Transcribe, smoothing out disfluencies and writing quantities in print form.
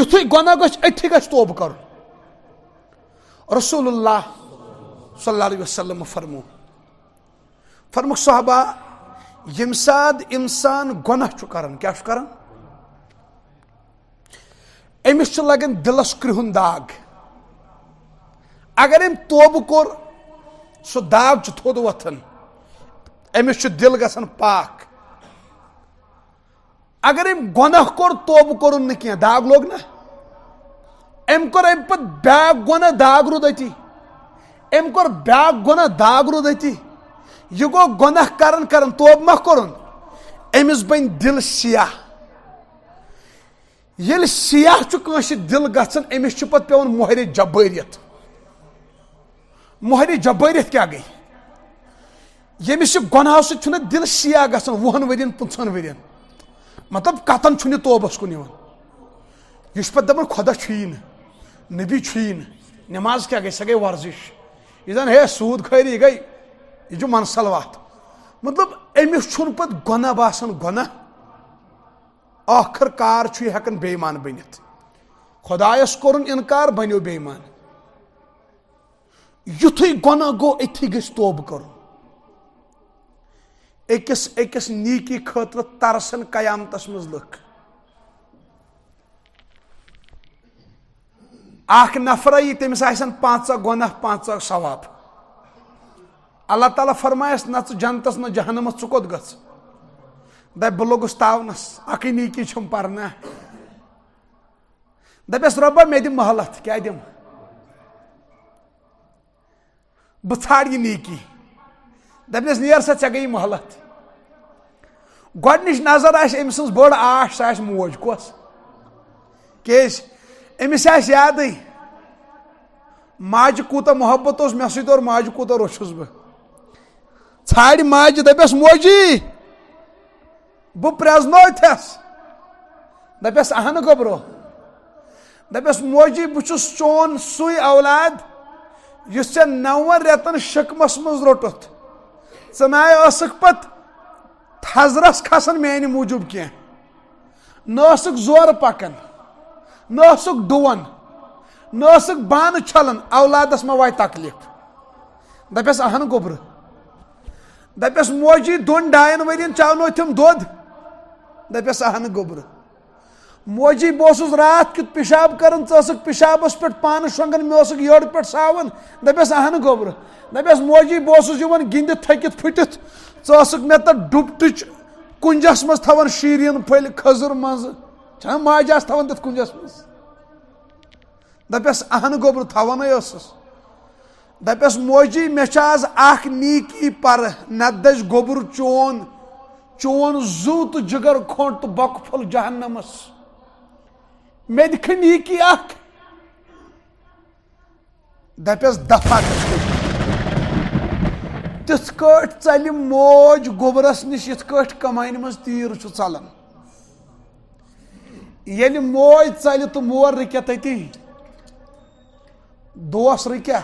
یتھُے گۄناہ گژھِ أتھی گژھِ توبہٕ کرُن. رسول اللہ صلی اللہ علیہ وسلم فرموک صحابہ ییٚمہِ ساتہٕ اِنسان گۄناہ چھُ کران کیٛاہ چھُ کران أمِس چھُ لگان دِلس کرٛہُن داغ. اگر أمۍ توبہٕ کوٚر سُہ داغ چھُ تھوٚد وۄتھان أمِس چھُ دِل گژھان پاک. اگر أمۍ گۄناہ کوٚر توبہٕ کوٚرُن نہٕ کینٛہہ داغ لوٚگ نا أمۍ کوٚر أمۍ پتہٕ بیاکھ گۄناہ داغ روٗد أتی. أمۍ کوٚر بیاکھ گۄناہ داغ روٗد أتی. یہِ گوٚو گۄناہ کران کران توبہٕ ما کوٚرُن أمِس بنہِ دِل سیاہ. ییٚلہِ سیاہ چھُ کٲنٛسہِ دِل گژھان أمِس چھُ پتہٕ پیٚوان مۄہرِ جبٲرِیت. مۄہرِ جبٲرِیت کیٛاہ گٔے ییٚمِس یہِ گۄناہو سۭتۍ چھُنہٕ دِل سیاہ گژھان 20 ؤرین 15 ؤرین مطلب قطن چھُنہٕ یہِ توبس کُن یِوان. یہِ چھُ پتہٕ دپان خۄدا چھُیی نہٕ نبی چھُیی نہٕ نٮ۪ماز کیٛاہ گٔے سۄ گٔے ورزش. یہِ زن ہے سوٗد خٲری یہِ گٔے یہِ چھُ منسل وتھ. مطلب أمِس چھُنہٕ پتہٕ گۄناہ باسان گۄناہ ٲخر کار چھُ یہِ ہٮ۪کان بے ایمان بٔنِتھ. خۄدایس کوٚرُن انکار بنیو بے ایمان. یُتھُے گۄناہ گوٚو أتھی گژھِ توبہٕ کرُن. أکِس نیٖکی خٲطرٕ ترسن قیامتس منٛز لُکھ. اکھ نفرا یی تٔمِس آسن 5 گۄناہ 5 ثواب. اللہ تعالیٰ فرمایس نہ ژٕ جنتس نہ جہنمس ژٕ کوٚت گژھ. دپہِ بہٕ لوٚگُس تاونس اکٕے نیٖکی چھُم پرنا. دپیس رۄبا مےٚ دِ مہلت. کیٛاہ دِمہٕ بہٕ ژھانڈٕ یہِ نیٖکی. دپیس نیر سا ژےٚ گٔیی مہلت. گۄڈنِچ نظر آسہِ أمۍ سٕنٛز بٔڑ آش سۄ آسہِ موج. کۄس کیٛازِ أمِس آسہِ یادٕے ماجہِ کوٗتاہ محبت اوس مےٚ سۭتۍ اور ماجہِ کوٗتاہ روٚچھُس بہٕ. ژھانڈِ ماجہِ دپیس موجی بہٕ پرٛزنوتھس. دپیس اہنہٕ گوٚبرو. دپیس موجی بہٕ چھُس چون سُے اولاد یُس ژےٚ 9 رٮ۪تن شِکمس منٛز روٚٹُتھ. ژٕ نہ ٲسٕکھ پتہٕ تھزرس کھسان میانہِ موٗجوٗب کینٛہہ. نہ ٲسٕکھ زورٕ پکان نہ ٲسٕکھ ڈُوان نہ ٲسٕکھ بانہٕ چھلان. اولادس ما واتہِ تکلیف. دپیس اہن گوٚبرٕ. دپیس موجی 2-2 ؤرین چاونوتھم دۄد. دپیس اہن گوٚبرٕ. موجی بہٕ اوسُس راتھ کیُتھ پِشاب کران ژٕ ٲسٕکھ پِشابس پٮ۪ٹھ پانہٕ شۄنگان مےٚ اوسُکھ یٔڑ پٮ۪ٹھ ساوان. دپیس اہن گوٚبرٕ. دپیس موجی بہٕ اوسُس یِوان گِنٛدِتھ تھٔکِتھ پھٕٹِتھ ژٕ ٲسٕکھ مےٚ تتھ ڈُپٹٕچ کُنجس منٛز تھاوان شیٖریٖن پھٔلۍ کھٔزٕر منٛزٕ. چھنا ماجہِ آسہٕ تھاوان تتھ کُنجس منٛز. دپیس اہن گوٚبرٕ تھاوانٕے ٲسٕس. دپیس موجی مےٚ چھِ آز اکھ نیٖکی پرٕ نتہٕ دٔسۍ گوٚبُر چون زُو تہٕ جگر کھوٚنٛڈ تہٕ بۄکہٕ پھوٚل جہنمس. مےٚ دِکھٕ نیٖکی اکھ. دپیس دفا تِتھ کٲٹھۍ ژلہِ موج گوٚبرس نِش یِتھ کٲٹھۍ کمانہِ منٛز تیٖر چھُ ژلان. ییٚلہِ موج ژلہِ تہٕ مور رٕکیہ تٔتی دوس رٕکیہ